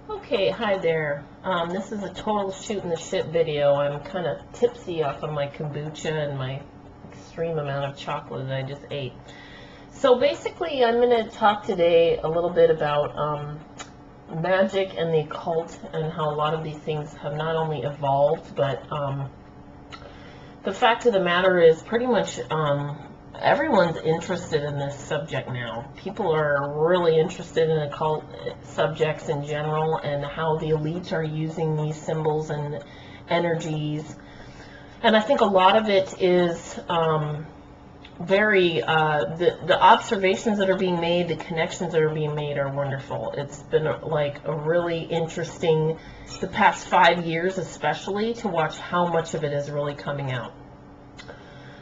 Okay, hi there. This is a total shooting the shit video. I'm kind of tipsy off of my kombucha and my extreme amount of chocolate that I just ate. So basically, I'm going to talk today a little bit about magic and the occult and how a lot of these things have not only evolved, but the fact of the matter is pretty much everyone's interested in this subject now. People are really interested in occult subjects in general and how the elites are using these symbols and energies. And I think a lot of it is the observations that are being made, the connections that are being made are wonderful. It's been like a really interesting, the past 5 years especially, to watch how much of it is really coming out.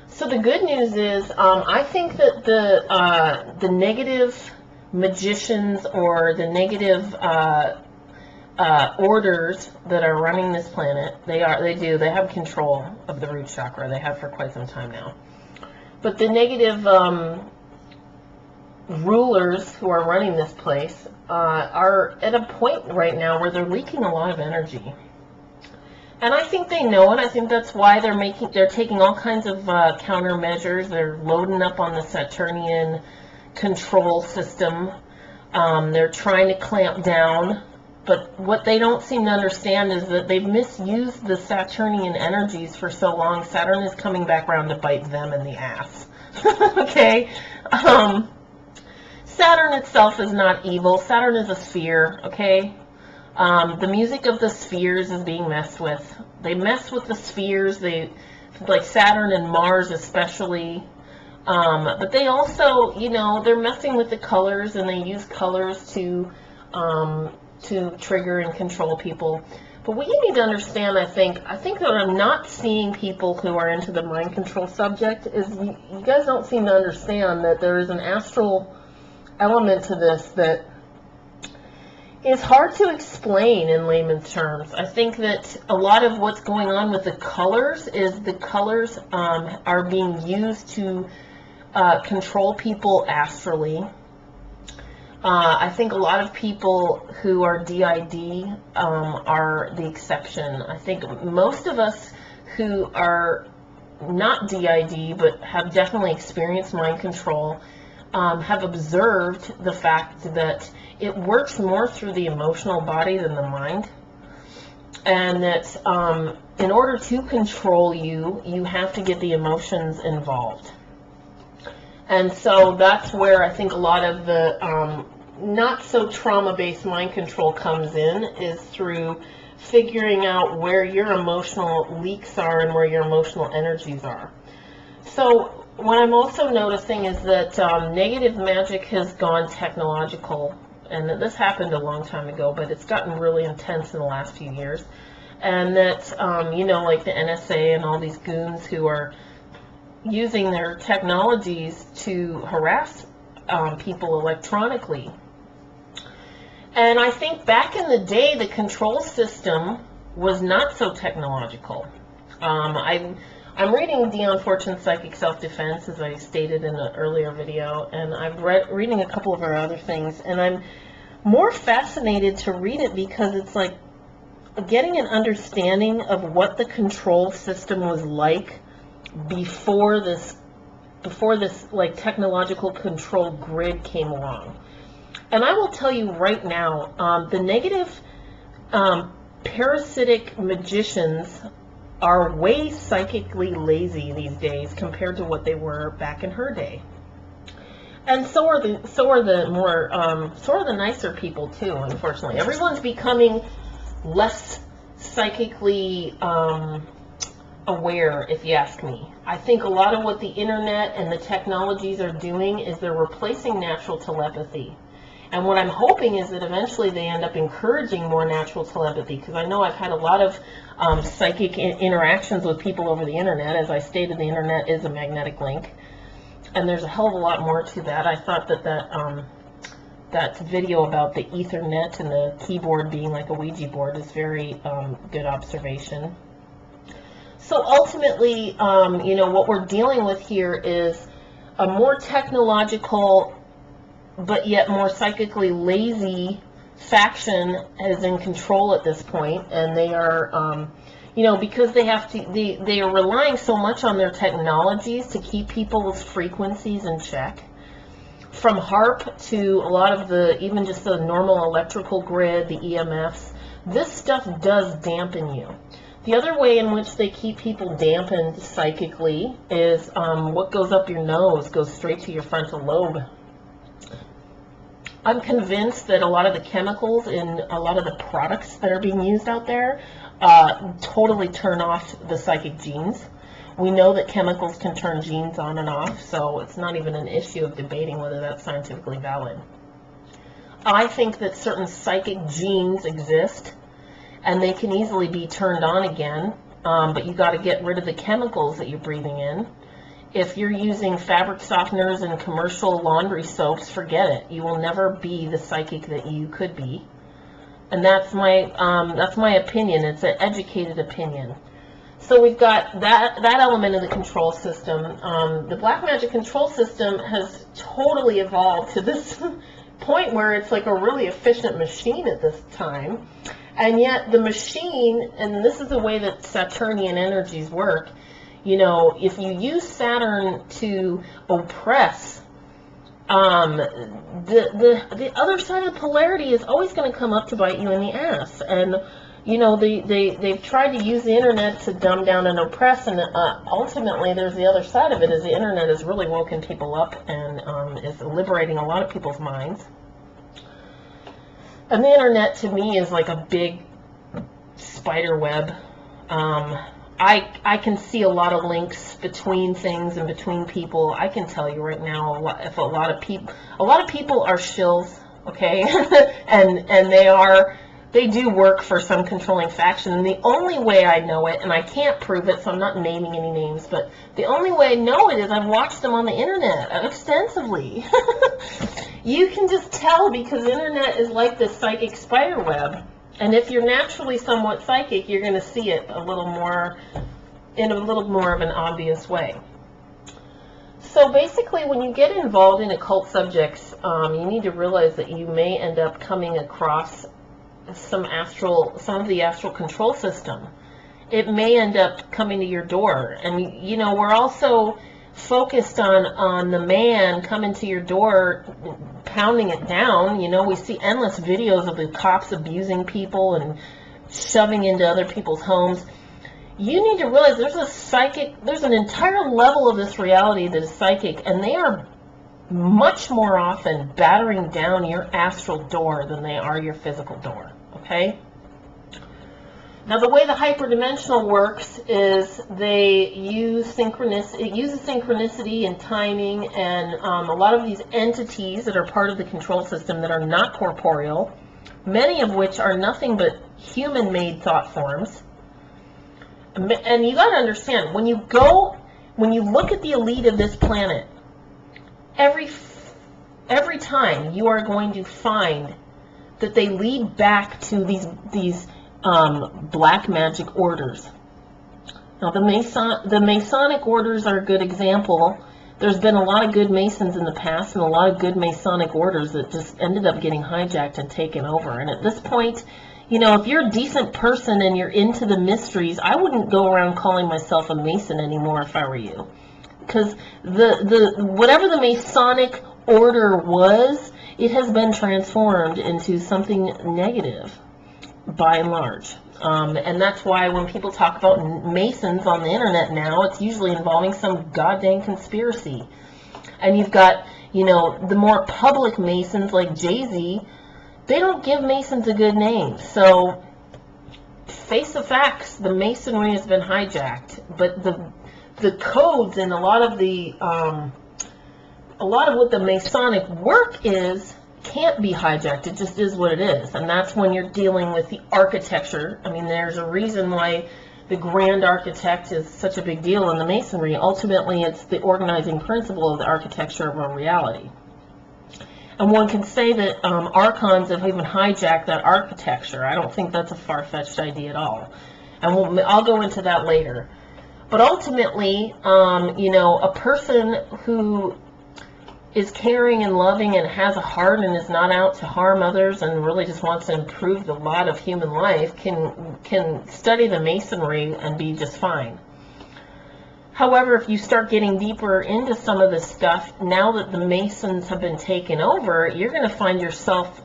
So the good news is, I think that the negative magicians or the negative orders that are running this planet, they have control of the root chakra. They have for quite some time now. But the negative rulers who are running this place are at a point right now where they're leaking a lot of energy. And I think they know it. I think that's why they're taking all kinds of countermeasures. They're loading up on the Saturnian control system. They're trying to clamp down. But what they don't seem to understand is that they've misused the Saturnian energies for so long. Saturn is coming back around to bite them in the ass. Okay? Saturn itself is not evil. Saturn is a sphere, okay? The music of the spheres is being messed with. They mess with the spheres, like Saturn and Mars especially. But they also, they're messing with the colors, and they use colors to trigger and control people. But what you need to understand, I think that I'm not seeing people who are into the mind control subject is you guys don't seem to understand that there is an astral element to this that is hard to explain in layman's terms. I think that a lot of what's going on with the colors is the colors are being used to control people astrally. I think a lot of people who are DID are the exception. I think most of us who are not DID but have definitely experienced mind control have observed the fact that it works more through the emotional body than the mind, and that in order to control you, you have to get the emotions involved. And so that's where I think a lot of the not so trauma-based mind control comes in, is through figuring out where your emotional leaks are and where your emotional energies are. So what I'm also noticing is that negative magic has gone technological, and this happened a long time ago, but it's gotten really intense in the last few years. And that, like the NSA and all these goons who are using their technologies to harass people electronically. And I think back in the day, the control system was not so technological. I'm reading Dion Fortune's Psychic Self-Defense, as I stated in an earlier video, and I'm reading a couple of her other things, and I'm more fascinated to read it because it's like getting an understanding of what the control system was like before this like technological control grid came along. And I will tell you right now, the negative parasitic magicians are way psychically lazy these days compared to what they were back in her day. And so are the nicer people too, unfortunately. Everyone's becoming less psychically aware, if you ask me. I think a lot of what the internet and the technologies are doing is they're replacing natural telepathy. And what I'm hoping is that eventually they end up encouraging more natural telepathy, because I know I've had a lot of psychic interactions with people over the internet. As I stated, the internet is a magnetic link, and there's a hell of a lot more to that. I thought that video about the Ethernet and the keyboard being like a Ouija board is very good observation. So ultimately, what we're dealing with here is a more technological but yet more psychically lazy faction is in control at this point, and they are, you know, because they have to, they are relying so much on their technologies to keep people's frequencies in check. From HAARP to a lot of the, even just the normal electrical grid, the EMFs, this stuff does dampen you. The other way in which they keep people dampened psychically is what goes up your nose goes straight to your frontal lobe. I'm convinced that a lot of the chemicals in a lot of the products that are being used out there totally turn off the psychic genes. We know that chemicals can turn genes on and off, so it's not even an issue of debating whether that's scientifically valid. I think that certain psychic genes exist, and they can easily be turned on again, but you got to get rid of the chemicals that you're breathing in. If you're using fabric softeners and commercial laundry soaps, forget it. You will never be the psychic that you could be. And that's my opinion. It's an educated opinion. So we've got that element of the control system. The black magic control system has totally evolved to this point where it's like a really efficient machine at this time. And yet the machine, and this is the way that Saturnian energies work, you know, if you use Saturn to oppress, the other side of the polarity is always going to come up to bite you in the ass. And, you know, they've tried to use the internet to dumb down and oppress, and ultimately there's the other side of it, is the internet has really woken people up and is liberating a lot of people's minds. And the internet to me is like a big spider web. I can see a lot of links between things and between people. I can tell you right now, if a lot of people are shills, okay, and they do work for some controlling faction. And the only way I know it, and I can't prove it, so I'm not naming any names, but the only way I know it is I've watched them on the internet extensively. You can just tell, because the internet is like this psychic spider web. And if you're naturally somewhat psychic, you're going to see it a little more, in a little more of an obvious way. So basically, when you get involved in occult subjects, you need to realize that you may end up coming across some of the astral control system. It may end up coming to your door. And, you know, we're also focused on the man coming to your door, pounding it down. You know, we see endless videos of the cops abusing people and shoving into other people's homes. You need to realize there's an entire level of this reality that is psychic, and they are much more often battering down your astral door than they are your physical door, okay? Now, the way the hyperdimensional works is they use synchronicity. It uses synchronicity and timing, and a lot of these entities that are part of the control system that are not corporeal, many of which are nothing but human-made thought forms. And you got to understand, when you look at the elite of this planet, every time you are going to find that they lead back to these black magic orders. Now, the Masonic orders are a good example. There's been a lot of good Masons in the past and a lot of good Masonic orders that just ended up getting hijacked and taken over. And at this point, you know, if you're a decent person and you're into the mysteries, I wouldn't go around calling myself a Mason anymore if I were you. Because whatever the Masonic order was, it has been transformed into something negative, by and large. And that's why when people talk about Masons on the internet now, it's usually involving some goddamn conspiracy. And you've got, you know, the more public Masons like Jay-Z, they don't give Masons a good name. So, face the facts, the Masonry has been hijacked. But the codes and a lot of what the Masonic work is can't be hijacked. It just is what it is. And that's when you're dealing with the architecture. I mean, there's a reason why the grand architect is such a big deal in the Masonry. Ultimately, it's the organizing principle of the architecture of our reality. And one can say that archons have even hijacked that architecture. I don't think that's a far-fetched idea at all. And I'll go into that later. But ultimately, you know, a person who is caring and loving and has a heart and is not out to harm others and really just wants to improve the lot of human life can study the Masonry and be just fine. However, if you start getting deeper into some of this stuff, now that the Masons have been taken over, you're going to find yourself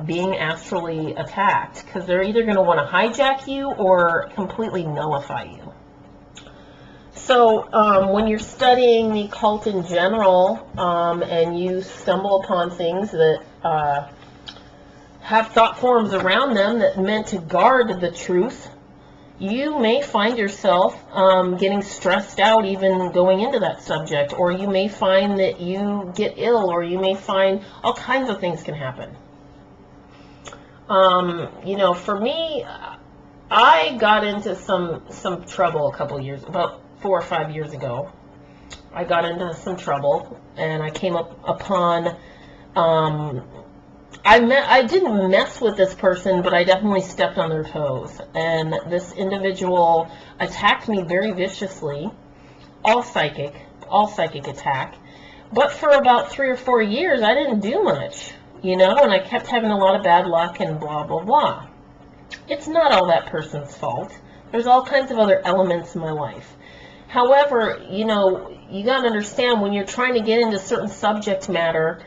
being astrally attacked, because they're either going to want to hijack you or completely nullify you. So when you're studying the occult in general, and you stumble upon things that have thought forms around them that meant to guard the truth, you may find yourself getting stressed out even going into that subject, or you may find that you get ill, or you may find all kinds of things can happen. You know, for me, I got into some trouble a couple of years, about 4 or 5 years ago. I got into some trouble, and I came upon, I didn't mess with this person, but I definitely stepped on their toes. And this individual attacked me very viciously, all psychic attack. But for about 3 or 4 years, I didn't do much, you know, and I kept having a lot of bad luck and blah, blah, blah. It's not all that person's fault. There's all kinds of other elements in my life. However, you know, you got to understand, when you're trying to get into certain subject matter,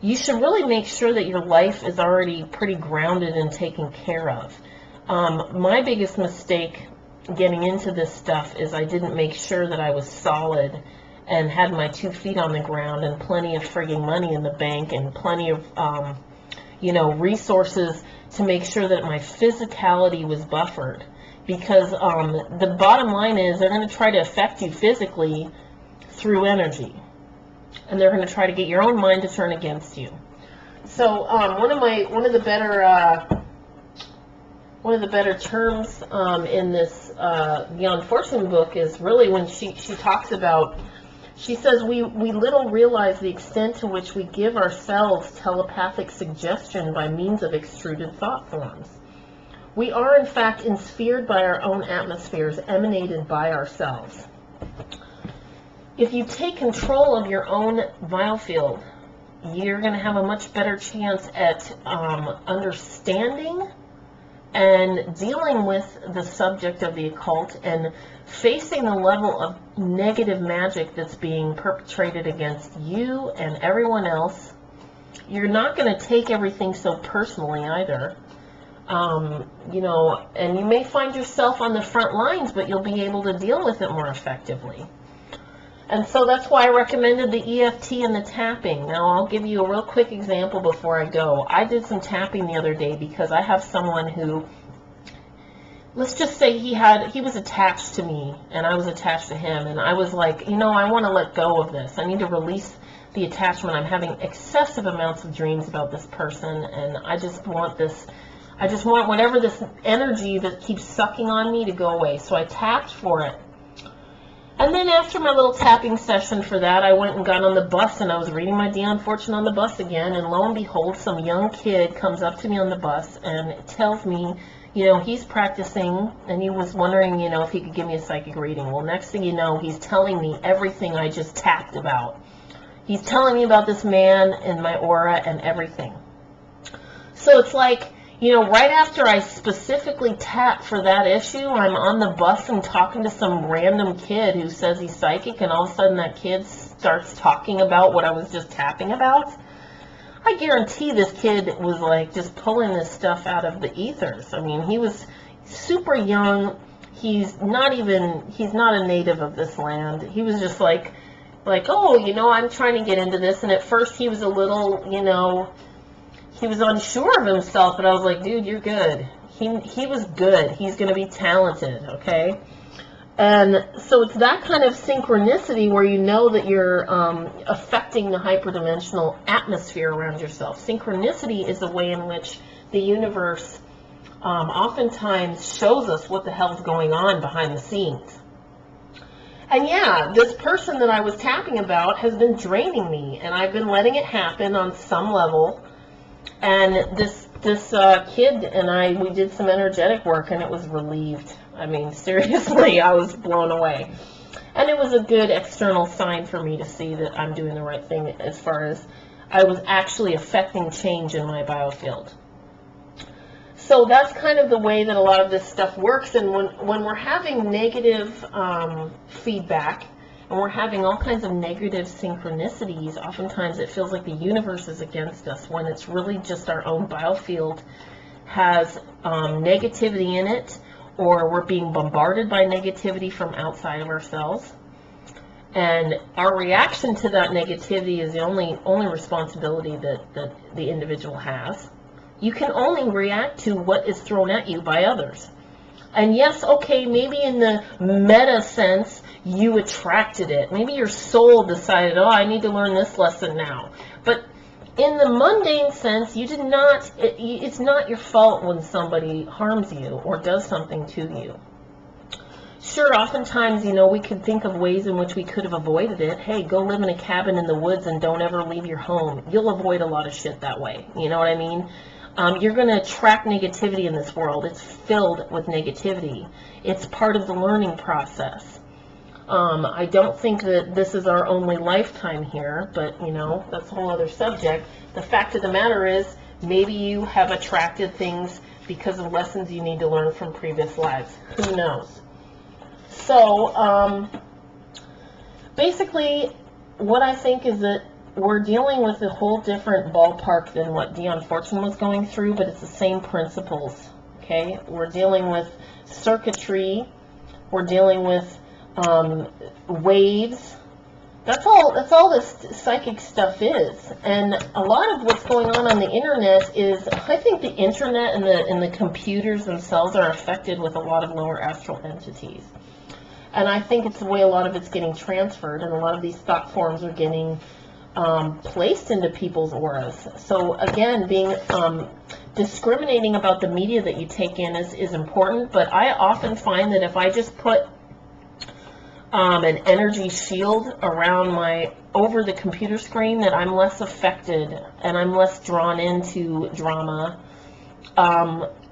you should really make sure that your life is already pretty grounded and taken care of. My biggest mistake getting into this stuff is I didn't make sure that I was solid and had my 2 feet on the ground and plenty of frigging money in the bank and plenty of, you know, resources to make sure that my physicality was buffered. Because the bottom line is they're going to try to affect you physically through energy. And they're going to try to get your own mind to turn against you. So one of the better terms in this the Unfortunate book is really when she talks about, she says we little realize the extent to which we give ourselves telepathic suggestion by means of extruded thought forms. We are in fact insphered by our own atmospheres, emanated by ourselves. If you take control of your own biofield, you're going to have a much better chance at understanding and dealing with the subject of the occult and facing the level of negative magic that's being perpetrated against you and everyone else. You're not going to take everything so personally either. You know, and you may find yourself on the front lines, but you'll be able to deal with it more effectively. And so that's why I recommended the EFT and the tapping. Now I'll give you a real quick example before I go. I did some tapping the other day because I have someone who, let's just say he was attached to me and I was attached to him, and I was like, you know, I want to let go of this. I need to release the attachment. I'm having excessive amounts of dreams about this person, and I just want this, I just want whatever this energy that keeps sucking on me to go away. So I tapped for it. And then after my little tapping session for that, I went and got on the bus, and I was reading my Dion Fortune on the bus again, and lo and behold, some young kid comes up to me on the bus and tells me, you know, he's practicing, and he was wondering, you know, if he could give me a psychic reading. Well, next thing you know, he's telling me everything I just tapped about. He's telling me about this man and my aura and everything. So it's like, you know, right after I specifically tapped for that issue, I'm on the bus and talking to some random kid who says he's psychic, and all of a sudden that kid starts talking about what I was just tapping about. I guarantee this kid was like just pulling this stuff out of the ethers. I mean, he was super young. He's not a native of this land. He was just like, oh, you know, I'm trying to get into this. And at first he was a little, you know, he was unsure of himself, but I was like, dude, you're good. He was good. He's going to be talented, okay? And so it's that kind of synchronicity where you know that you're affecting the hyperdimensional atmosphere around yourself. Synchronicity is the way in which the universe oftentimes shows us what the hell's going on behind the scenes. And yeah, this person that I was tapping about has been draining me, and I've been letting it happen on some level. And this kid and we did some energetic work, and it was relieved. I mean, seriously, I was blown away. And And it was a good external sign for me to see that I'm doing the right thing as far as I was actually affecting change in my biofield. So that's kind of the way that a lot of this stuff works. And when we're having negative feedback, and we're having all kinds of negative synchronicities, oftentimes it feels like the universe is against us, when it's really just our own biofield has negativity in it, or we're being bombarded by negativity from outside of ourselves. And our reaction to that negativity is the only responsibility that the individual has. You can only react to what is thrown at you by others. And yes, okay, maybe in the meta sense, you attracted it. Maybe your soul decided, oh, I need to learn this lesson now. But in the mundane sense, you did not, it's not your fault when somebody harms you or does something to you. Sure, oftentimes, we could think of ways in which we could have avoided it. Hey, go live in a cabin in the woods and don't ever leave your home. You'll avoid a lot of shit that way. You know what I mean? You're going to attract negativity in this world. It's filled with negativity. It's part of the learning process. I don't think that this is our only lifetime here, but, that's a whole other subject. The fact of the matter is, maybe you have attracted things because of lessons you need to learn from previous lives. Who knows? So, basically, what I think is that we're dealing with a whole different ballpark than what Dion Fortune was going through, but it's the same principles, okay? We're dealing with circuitry, we're dealing with waves. That's all this psychic stuff is. And a lot of what's going on the internet is, I think the internet and the computers themselves are affected with a lot of lower astral entities. And I think it's the way a lot of it's getting transferred, and a lot of these thought forms are getting placed into people's auras. So again, being discriminating about the media that you take in is important, but I often find that if I just put an energy shield around over the computer screen, that I'm less affected and I'm less drawn into drama.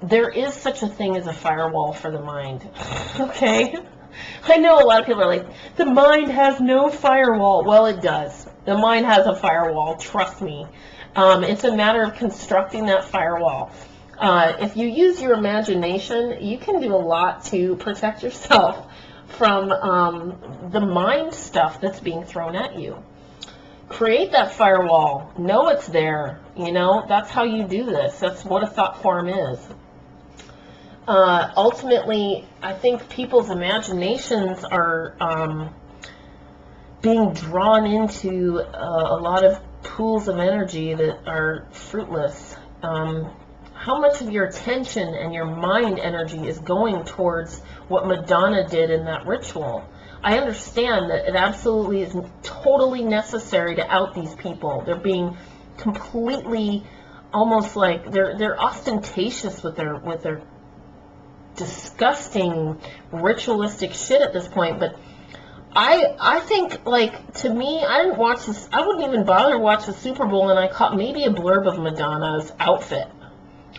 There is such a thing as a firewall for the mind. Okay? I know a lot of people are like, the mind has no firewall. Well, it does. The mind has a firewall, trust me. It's a matter of constructing that firewall. If you use your imagination, you can do a lot to protect yourself from the mind stuff that's being thrown at you. Create that firewall. Know it's there. That's how you do this. That's what a thought form is. Ultimately, I think people's imaginations are being drawn into a lot of pools of energy that are fruitless. How much of your attention and your mind energy is going towards what Madonna did in that ritual? I understand that it absolutely is totally necessary to out these people. They're being completely, almost like they're ostentatious with their disgusting ritualistic shit at this point. But I think, like, to me, I didn't watch this. I wouldn't even bother to watch the Super Bowl, and I caught maybe a blurb of Madonna's outfit.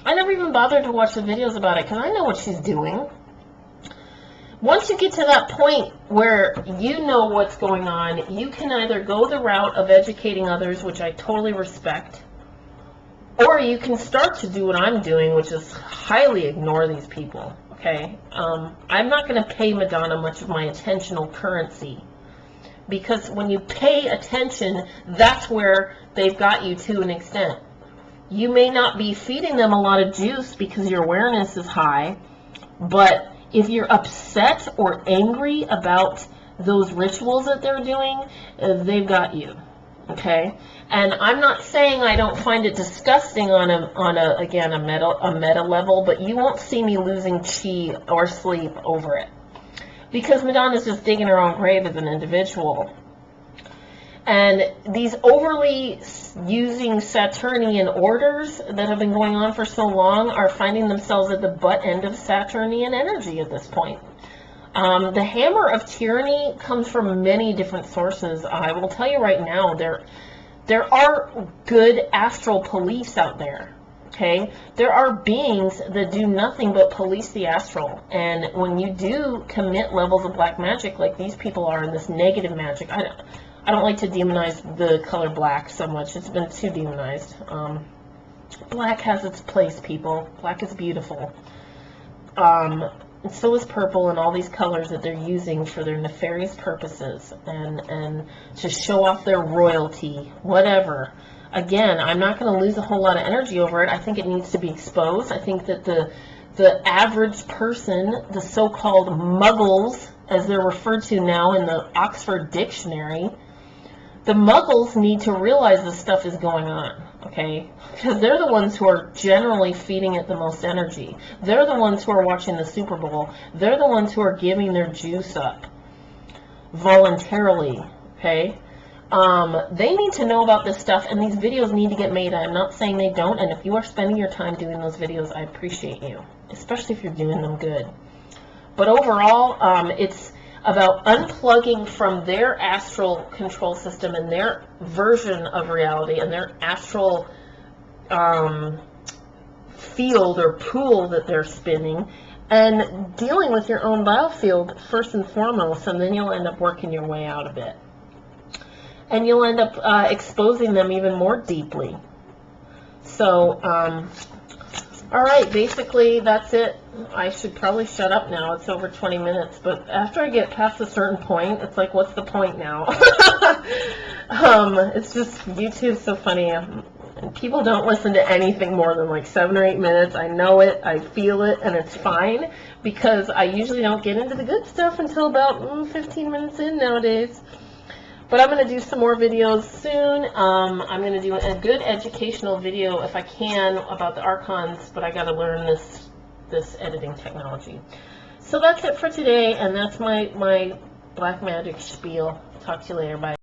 I never even bothered to watch the videos about it because I know what she's doing. Once you get to that point where you know what's going on, you can either go the route of educating others, which I totally respect, or you can start to do what I'm doing, which is highly ignore these people, okay? I'm not going to pay Madonna much of my attentional currency, because when you pay attention, that's where they've got you to an extent. You may not be feeding them a lot of juice because your awareness is high, but if you're upset or angry about those rituals that they're doing, they've got you, okay? And I'm not saying I don't find it disgusting on a meta level, but you won't see me losing chi or sleep over it, because Madonna's just digging her own grave as an individual. And these overly using Saturnian orders that have been going on for so long are finding themselves at the butt end of Saturnian energy at this point. The hammer of tyranny comes from many different sources. I will tell you right now, there are good astral police out there. Okay, there are beings that do nothing but police the astral, and when you do commit levels of black magic like these people are in this negative magic, I don't like to demonize the color black so much. It's been too demonized. Black has its place, people. Black is beautiful. And so is purple and all these colors that they're using for their nefarious purposes and to show off their royalty, whatever. Again, I'm not going to lose a whole lot of energy over it. I think it needs to be exposed. I think that the average person, the so-called muggles, as they're referred to now in the Oxford Dictionary, the muggles need to realize this stuff is going on, okay? Because they're the ones who are generally feeding it the most energy. They're the ones who are watching the Super Bowl. They're the ones who are giving their juice up voluntarily, okay? They need to know about this stuff, and these videos need to get made. I'm not saying they don't, and if you are spending your time doing those videos, I appreciate you, especially if you're doing them good. But overall, it's about unplugging from their astral control system and their version of reality and their astral field or pool that they're spinning, and dealing with your own biofield first and foremost, and then you'll end up working your way out of it. And you'll end up exposing them even more deeply. So, all right, basically that's it. I should probably shut up now. It's over 20 minutes. But after I get past a certain point, it's like, what's the point now? It's just, YouTube's so funny. People don't listen to anything more than like 7 or 8 minutes. I know it, I feel it, and it's fine. Because I usually don't get into the good stuff until about 15 minutes in nowadays. But I'm going to do some more videos soon. I'm going to do a good educational video, if I can, about the Archons, but I got to learn this editing technology. So that's it for today, and that's my black magic spiel. Talk to you later. Bye.